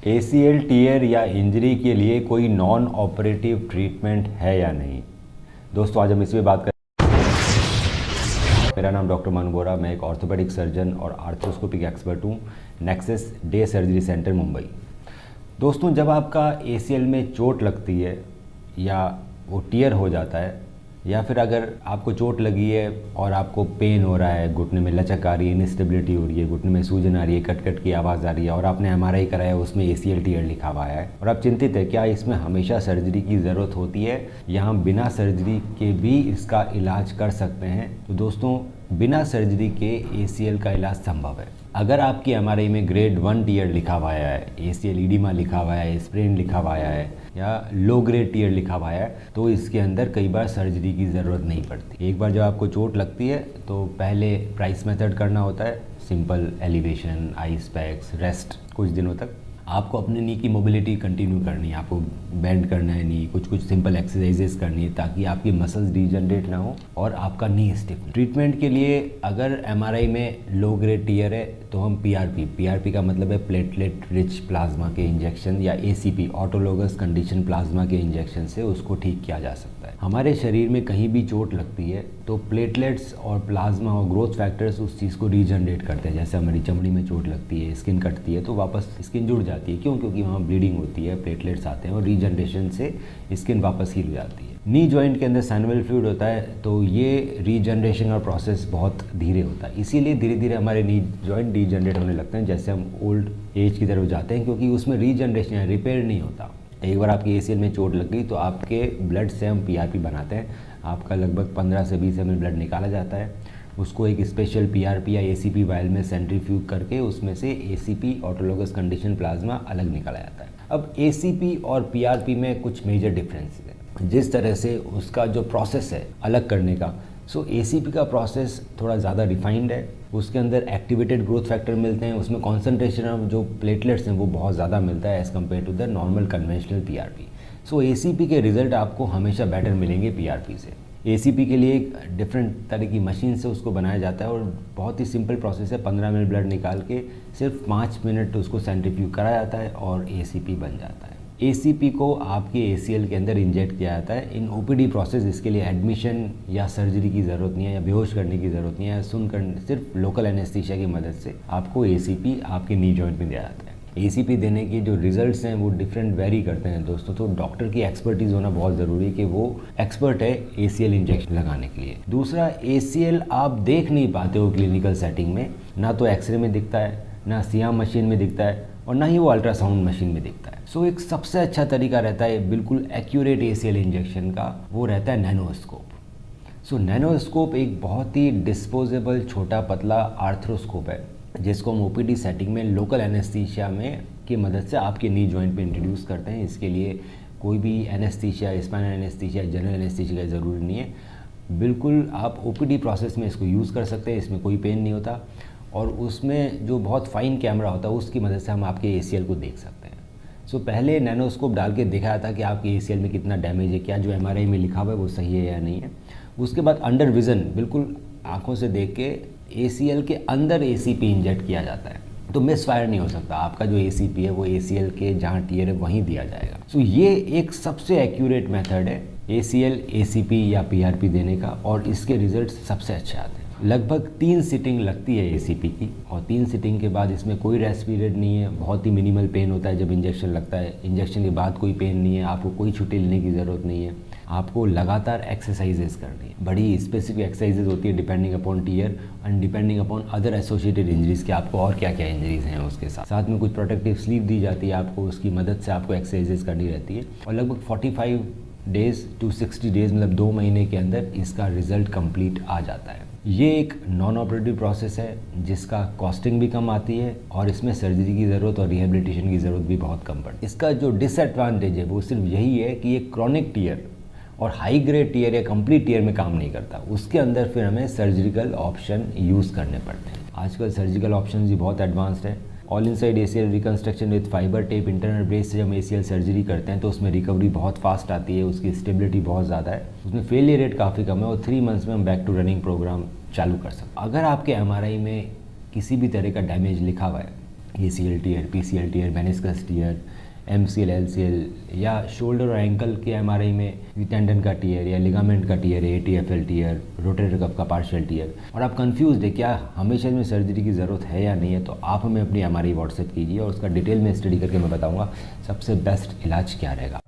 ACL tier या injury के लिए कोई नॉन ऑपरेटिव ट्रीटमेंट है या नहीं। दोस्तों आज हम इस पे बात करें। मेरा नाम डॉक्टर मनु बोरा, मैं एक ऑर्थोपेडिक सर्जन और आर्थ्रोस्कोपिक एक्सपर्ट हूँ nexus day surgery centre Mumbai. दोस्तों जब आपका ACL में चोट लगती है या वो टीयर हो जाता है या फिर अगर आपको चोट लगी है और आपको पेन हो रहा है, घुटने में लचक आ रही है, इनस्टेबिलिटी हो रही है, घुटने में सूजन आ रही है, कट कट की आवाज़ आ रही है और आपने MRI कराया उसमें ACL टीयर लिखा हुआ है और आप चिंतित है क्या इसमें हमेशा सर्जरी की ज़रूरत होती है या हम बिना सर्जरी के भी इसका इलाज कर सकते हैं। तो दोस्तों बिना सर्जरी के ACL का इलाज संभव है। अगर आपकी MRI में ग्रेड 1 टीयर लिखा हुआ है, ACL ईडिमा लिखा हुआ है, स्प्रेन लिखा हुआ है या लो ग्रेड टीयर लिखा हुआ है तो इसके अंदर कई बार सर्जरी की ज़रूरत नहीं पड़ती। एक बार जब आपको चोट लगती है तो पहले प्राइस मेथड करना होता है, simple elevation, ice packs, rest कुछ दिनों तक। आपको अपने नी की मोबिलिटी कंटिन्यू करनी है, आपको बेंड करना है नी, कुछ कुछ सिंपल एक्सरसाइजेस करनी है ताकि आपकी मसल्स डिजनरेट ना हो और आपका नी स्टिफ। ट्रीटमेंट के लिए अगर MRI में लो ग्रेड टीयर है तो हम PRP का मतलब है प्लेटलेट रिच प्लाज्मा के इंजेक्शन या ACP ऑटोलोगस कंडीशन प्लाज्मा के इंजेक्शन से उसको ठीक किया जा सकता है। हमारे शरीर में कहीं भी चोट लगती है तो प्लेटलेट्स और प्लाज्मा और ग्रोथ फैक्टर्स उस चीज़ को रीजनरेट करते हैं। जैसे हमारी चमड़ी में चोट लगती है, स्किन कटती है तो वापस स्किन जुड़ जाती है। क्यों? क्योंकि वहाँ ब्लीडिंग होती है, प्लेटलेट्स आते हैं और रीजनरेशन से स्किन वापस हील हो जाती है। नी जॉइंट के अंदर सैनुअल फ्लूइड होता है तो ये रीजनरेशन का प्रोसेस बहुत धीरे होता है, इसीलिए धीरे धीरे हमारे नी जॉइंट डीजनरेट होने लगते हैं जैसे हम ओल्ड एज की तरफ जाते हैं, क्योंकि उसमें रीजनरेशन या रिपेयर नहीं होता। एक बार आपकी ACL में चोट लग गई तो आपके ब्लड से हम PRP बनाते हैं। आपका लगभग 15 से 20 ml ब्लड निकाला जाता है, उसको एक स्पेशल PRP या ACP वायल में सेंट्रीफ्यूज करके उसमें से ACP ऑटोलोगस कंडीशन प्लाज्मा अलग निकाला जाता है। अब ACP और PRP में कुछ मेजर डिफरेंस है, जिस तरह से उसका जो प्रोसेस है अलग करने का। सो ACP का प्रोसेस थोड़ा ज़्यादा रिफाइंड है, उसके अंदर एक्टिवेटेड ग्रोथ फैक्टर मिलते हैं, उसमें कॉन्सेंट्रेशन ऑफ जो प्लेटलेट्स हैं वो बहुत ज़्यादा मिलता है as compare to the normal conventional PRP। So ACP के रिजल्ट आपको हमेशा बेटर मिलेंगे PRP से। ACP के लिए एक डिफरेंट तरह की मशीन से उसको बनाया जाता है और बहुत ही सिंपल प्रोसेस है। 15 ml ब्लड निकाल के सिर्फ 5 मिनट उसको सेंट्रीफ्यूज करा जाता है और ACP बन जाता है। ACP को आपके ACL के अंदर इंजेक्ट किया जाता है इन OPD प्रोसेस। इसके लिए एडमिशन या सर्जरी की ज़रूरत नहीं है या बेहोश करने की ज़रूरत नहीं है, सिर्फ लोकल एनेस्थीसिया की मदद से आपको ACP आपके नी जॉइंट में दिया जाता है। ACP देने के जो रिजल्ट्स हैं वो डिफरेंट वेरी करते हैं दोस्तों, तो डॉक्टर की एक्सपर्टीज़ होना बहुत ज़रूरी है कि वो एक्सपर्ट है ACL इंजेक्शन लगाने के लिए। दूसरा, ACL आप देख नहीं पाते हो क्लिनिकल सेटिंग में, ना तो एक्सरे में दिखता है, ना सियाम मशीन में दिखता है और ना ही वो अल्ट्रासाउंड मशीन में दिखता है। सो एक सबसे अच्छा तरीका रहता है बिल्कुल एक्यूरेट ACL इंजेक्शन का, वो रहता है नैनोस्कोप। सो नैनोस्कोप एक बहुत ही डिस्पोजेबल छोटा पतला आर्थ्रोस्कोप है जिसको हम OPD सेटिंग में लोकल एनेस्थीसिया में की मदद से आपके नी जॉइंट पे इंट्रोड्यूस करते हैं। इसके लिए कोई भी anaesthesia, spinal anaesthesia, general anaesthesia का ज़रूरी नहीं है। बिल्कुल आप OPD प्रोसेस में इसको यूज़ कर सकते हैं, इसमें कोई पेन नहीं होता और उसमें जो बहुत फाइन कैमरा होता है उसकी मदद से हम आपके ACL को देख सकते हैं। सो पहले नैनोस्कोप डाल के दिखाया था कि आपके ACL में कितना डैमेज है, क्या जो MRI में लिखा हुआ है वो सही है या नहीं है। उसके बाद अंडर विज़न बिल्कुल आँखों से देख के ACL के अंदर ACP इंजेक्ट किया जाता है, तो मिस फायर नहीं हो सकता। आपका जो ACP है वो ACL के जहाँ टीयर है वहीं दिया जाएगा। सो ये एक सबसे एक्यूरेट मेथड है ACL, ACP या PRP देने का और इसके रिजल्ट सबसे अच्छे आते हैं। लगभग 3 सीटिंग लगती है ACP की और 3 सीटिंग के बाद इसमें कोई रेस्ट पीरियड नहीं है, बहुत ही मिनिमल पेन होता है जब इंजेक्शन लगता है। इंजेक्शन के बाद कोई पेन नहीं है, आपको कोई छुट्टी लेने की ज़रूरत नहीं है, आपको लगातार एक्सरसाइजेस करनी है। बड़ी स्पेसिफिक एक्सरसाइजेस होती है depending upon tear and depending upon other associated injuries के आपको और क्या क्या इंजरीज़ हैं उसके साथ। साथ में कुछ प्रोटेक्टिव स्लीव दी जाती है आपको, उसकी मदद से आपको एक्सरसाइजेस करनी रहती है और लगभग 45 डेज़ टू 60 डेज़ मतलब 2 महीने के अंदर इसका रिजल्ट कंप्लीट आ जाता है। ये एक नॉन ऑपरेटिव प्रोसेस है जिसका कॉस्टिंग भी कम आती है और इसमें सर्जरी की ज़रूरत और रिहेबिलिटेशन की ज़रूरत भी बहुत कम पड़ती है। इसका जो डिसएडवांटेज है वो सिर्फ यही है कि ये क्रॉनिक टीयर और हाई ग्रेड टीयर या कंप्लीट टीयर में काम नहीं करता, उसके अंदर फिर हमें सर्जिकल ऑप्शन यूज़ करने पड़ते हैं। आजकल सर्जिकल ऑप्शन भी बहुत एडवांस्ड है। All inside ACL reconstruction with fibre tape internal brace से जब ACL सर्जरी करते हैं तो उसमें रिकवरी बहुत फास्ट आती है, उसकी स्टेबिलिटी बहुत ज़्यादा है, उसमें फेलियर रेट काफ़ी कम है और 3 मंथ्स में हम बैक टू रनिंग प्रोग्राम चालू कर सकते हैं। अगर आपके MRI में किसी भी तरह का डैमेज लिखा हुआ है ACL tear, PCL tear, meniscus tear, MCL, LCL या शोल्डर और एंकल के MRI में टेंडन का टीयर या लिगामेंट का tear, ATFL tear, rotator cuff का पार्शियल टीयर, और आप कंफ्यूज है क्या हमेशा इसमें सर्जरी की ज़रूरत है या नहीं है, तो आप हमें अपनी MRI व्हाट्सएप कीजिए और उसका डिटेल में स्टडी करके मैं बताऊंगा सबसे बेस्ट इलाज क्या रहेगा।